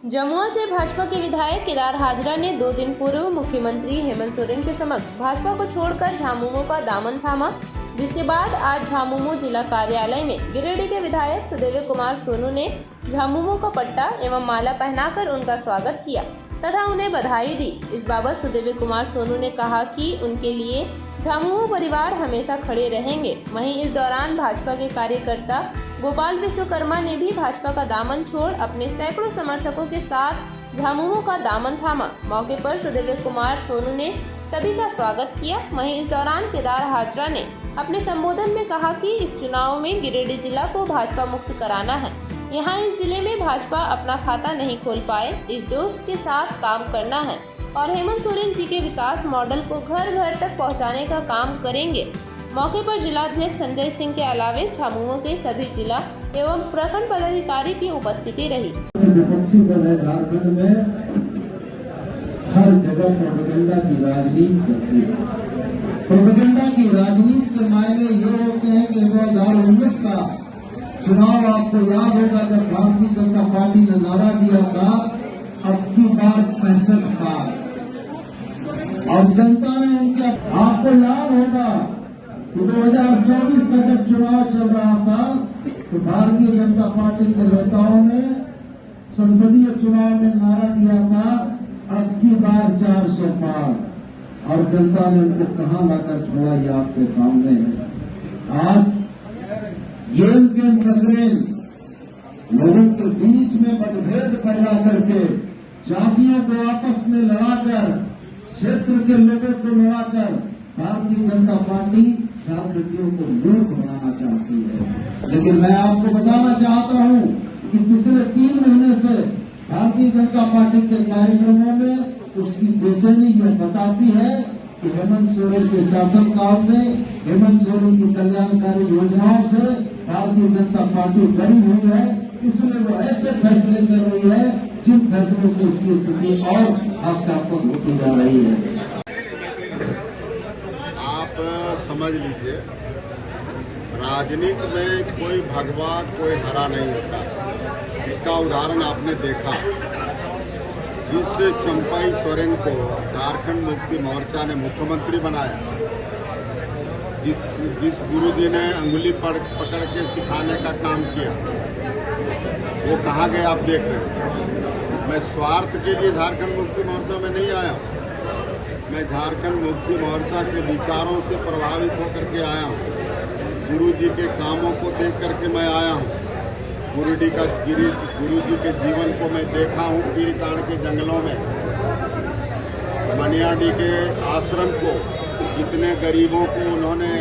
जमुआ से भाजपा के विधायक केदार हाजरा ने 2 दिन पूर्व मुख्यमंत्री हेमंत सोरेन के समक्ष भाजपा को छोड़कर झामुमो का दामन थामा, जिसके बाद आज झामुमो जिला कार्यालय में गिरिडीह के विधायक सुदेव कुमार सोनू ने झामुमो का पट्टा एवं माला पहनाकर उनका स्वागत किया तथा उन्हें बधाई दी। इस बाबत सुदेव कुमार सोनू ने कहा कि उनके लिए झामुमो परिवार हमेशा खड़े रहेंगे। वहीं इस दौरान भाजपा के कार्यकर्ता गोपाल विश्वकर्मा ने भी भाजपा का दामन छोड़ अपने सैकड़ों समर्थकों के साथ झामुमो का दामन थामा। मौके पर सुदेव कुमार सोनू ने सभी का स्वागत किया। वहीं इस दौरान केदार हाजरा ने अपने संबोधन में कहा कि इस चुनाव में गिरिडीह जिला को भाजपा मुक्त कराना है। यहाँ इस जिले में भाजपा अपना खाता नहीं खोल पाए, इस जोश के साथ काम करना है और हेमंत सोरेन जी के विकास मॉडल को घर घर तक पहुँचाने का काम करेंगे। मौके पर जिलाध्यक्ष संजय सिंह के अलावे झामुमो के सभी जिला एवं प्रखंड पदाधिकारी की उपस्थिति रही। विपक्षी दल है झारखंड में हर जगह प्रोपेगेंडा की राजनीति करती है। प्रोपेगेंडा की राजनीति के मायने ये होते हैं कि 2019 का चुनाव आपको याद होगा जब भारतीय जनता पार्टी ने नारा दिया था अब की बार 65 पार, और जनता ने उनके आपको याद होगा 2024 का जब चुनाव चल रहा था तो भारतीय जनता पार्टी के नेताओं ने संसदीय चुनाव में नारा दिया था अब की बार 400 पार, और जनता ने उनको कहां लाकर छोड़ा ये आपके सामने है। आज गेम टकरेल लोगों के बीच में मतभेद पैदा करके जातियों को आपस में लड़ाकर क्षेत्र के लोगों को लड़ाकर भारतीय जनता पार्टी झारखंडियों को मूर्ख बनाना चाहती है। लेकिन मैं आपको बताना चाहता हूं कि पिछले 3 महीने से भारतीय जनता पार्टी के कार्यक्रमों में उसकी बेचैनी यह बताती है कि हेमंत सोरेन के शासनकाल से, हेमंत सोरेन की कल्याणकारी योजनाओं से भारतीय जनता पार्टी बनी हुई है। इसलिए वो ऐसे फैसले कर रही है जिन फैसलों से उसकी स्थिति और हास्यास्पद होती जा रही है। आप समझ लीजिए, राजनीति में कोई भगवा कोई हरा नहीं होता। इसका उदाहरण आपने देखा, जिस चंपाई सोरेन को झारखंड मुक्ति मोर्चा ने मुख्यमंत्री बनाया, जिस गुरुजी ने अंगुली पकड़ के सिखाने का काम किया, वो कहाँ गए आप देख रहे हैं। मैं स्वार्थ के लिए झारखंड मुक्ति मोर्चा में नहीं आया हूँ, मैं झारखंड मुक्ति मोर्चा के विचारों से प्रभावित होकर के आया हूँ। गुरुजी के कामों को देख करके मैं आया हूँ। गुरुजी के जीवन को मैं देखा हूँ। कीरकांड के जंगलों में, मनियाडी के आश्रम को, जितने गरीबों को उन्होंने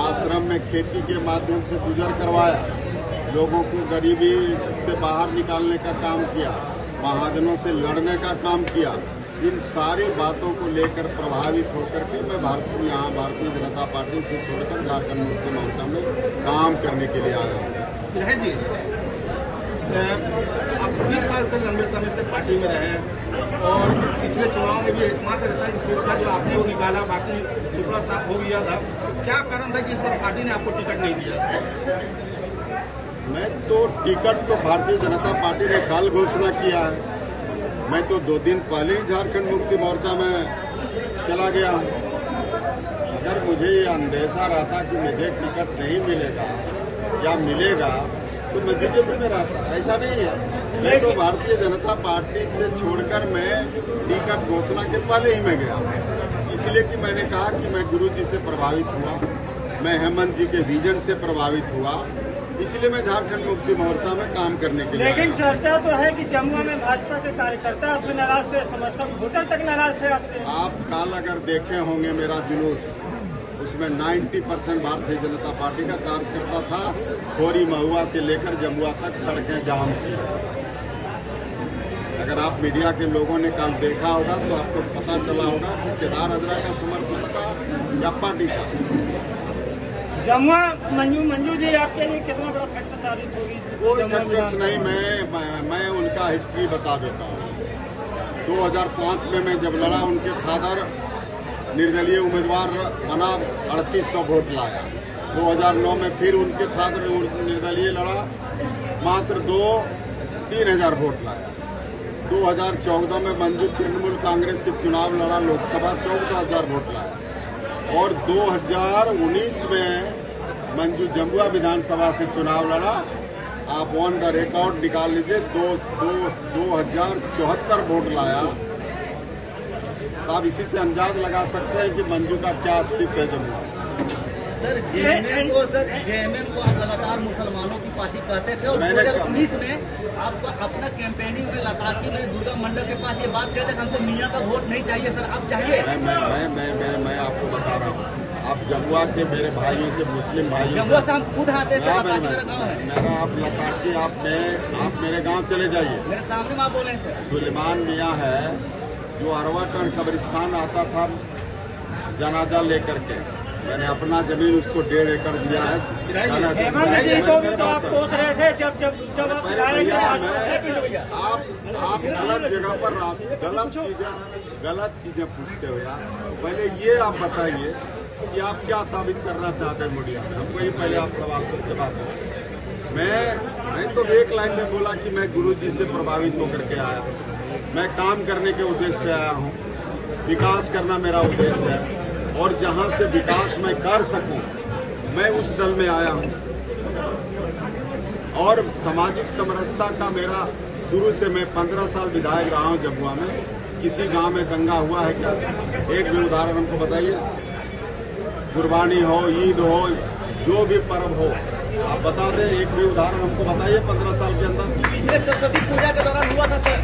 आश्रम में खेती के माध्यम से गुजर करवाया, लोगों को गरीबी से बाहर निकालने का काम किया, महाजनों से लड़ने का काम किया, इन सारी बातों को लेकर प्रभावित होकर के मैं यहाँ भारतीय जनता पार्टी से छोड़कर झारखंड मुक्ति मोर्चा में काम करने के लिए आया हूँ। जी, आप 20 साल से लंबे समय से पार्टी में रहे और पिछले चुनाव में भी एकमात्र ऐसा इशू था जो आपने वो निकाला, बाकी टुकड़ा साफ हो गया था। तो क्या कारण था कि इस बार पार्टी ने आपको टिकट नहीं दिया? मैं तो टिकट तो भारतीय जनता पार्टी ने कल घोषणा किया है। मैं तो 2 दिन पहले ही झारखंड मुक्ति मोर्चा में चला गया हूँ। अगर मुझे ये अंदेशा रहता कि मुझे टिकट नहीं मिलेगा या मिलेगा तो मैं बीजेपी में रहता। ऐसा नहीं है। मैं तो भारतीय जनता पार्टी से छोड़कर मैं टिकट घोषणा के पहले ही मैं गया, इसलिए कि मैंने कहा कि मैं गुरुजी से प्रभावित हुआ, मैं हेमंत जी के विजन से प्रभावित हुआ, इसलिए मैं झारखंड मुक्ति मोर्चा में काम करने के लिए। लेकिन चर्चा तो है कि जमुआ में भाजपा के कार्यकर्ता आपसे नाराज थे, समर्थक वोटर तक नाराज थे आपसे। आप कल अगर देखे होंगे मेरा जुलूस, उसमें 90% भारतीय जनता पार्टी का कार्यकर्ता था। खोरी महुआ से लेकर जमुआ तक सड़कें जाम थी। अगर आप मीडिया के लोगों ने कल देखा होगा तो आपको पता चला होगा कि केदार हाजरा का समर्थन था या पार्टी का। जमुआ मंजू जी आपके लिए कितना बड़ा फैसला साबित होगी? कुछ नहीं, मैं उनका हिस्ट्री बता देता हूँ। 2005 में मैं जब लड़ा, उनके फादर निर्दलीय उम्मीदवार बना, 3800 वोट लाया। 2009 में फिर उनके फादर निर्दलीय लड़ा, मात्र 2-3 हजार वोट लाया। 2014 में मंजू तृणमूल कांग्रेस से चुनाव लड़ा, लोकसभा 14,000 वोट लाया और 2019 में मंजू जमुआ विधानसभा से चुनाव लड़ा। आप ऑन द रिकॉर्ड निकाल लीजिए, 2074 वोट लाया। तो आप इसी से अंदाज लगा सकते हैं कि मंजू का क्या अस्तित्व है जमुआ। सर जेएमएम को आप लगातार मुसलमानों की पार्टी कहते थे और 2019 में आपको अपना कैंपेनिंग में लताकी में दुर्गा मंडल के पास ये बात कहते थे हमको मियाँ का वोट नहीं चाहिए। सर आप चाहिए? मैं आपको बता रहा हूँ, आप जमुआ के मेरे भाइयों से, मुस्लिम भाइयों जमुआ से हम खुद आते थे, मेरा गाँव है। आप लताकी आप मेरे गाँव चले जाइए, मेरे सामने में आप बोले सर। सुलेमान मियाँ है जो अरवा टन कब्रिस्तान आता था जनाजा लेकर के, मैंने अपना जमीन उसको 1.5 एकड़ दिया है। हेमंत जी को भी तो आप सोच रहे थे जब आप गलत जगह पर गलत चीजें पूछते हो यार। पहले ये आप बताइए कि आप क्या साबित करना चाहते हैं मीडिया में, हमको ये पहले आप सवाल को जवाब दो। मैं तो एक लाइन में बोला कि मैं गुरुजी से प्रभावित होकर के आया, मैं काम करने के उद्देश्य से आया हूँ, विकास करना मेरा उद्देश्य है और जहाँ से विकास मैं कर सकूं मैं उस दल में आया हूँ। और सामाजिक समरसता का मेरा शुरू से, मैं 15 साल विधायक रहा हूँ जमुआ में। किसी गांव में दंगा हुआ है क्या? एक भी उदाहरण हमको बताइए। कुर्बानी हो, ईद हो, जो भी पर्व हो, आप बता दें, एक भी उदाहरण हमको बताइए 15 साल के अंदर। पिछले सरस्वती पूजा के दौरान हुआ था सर।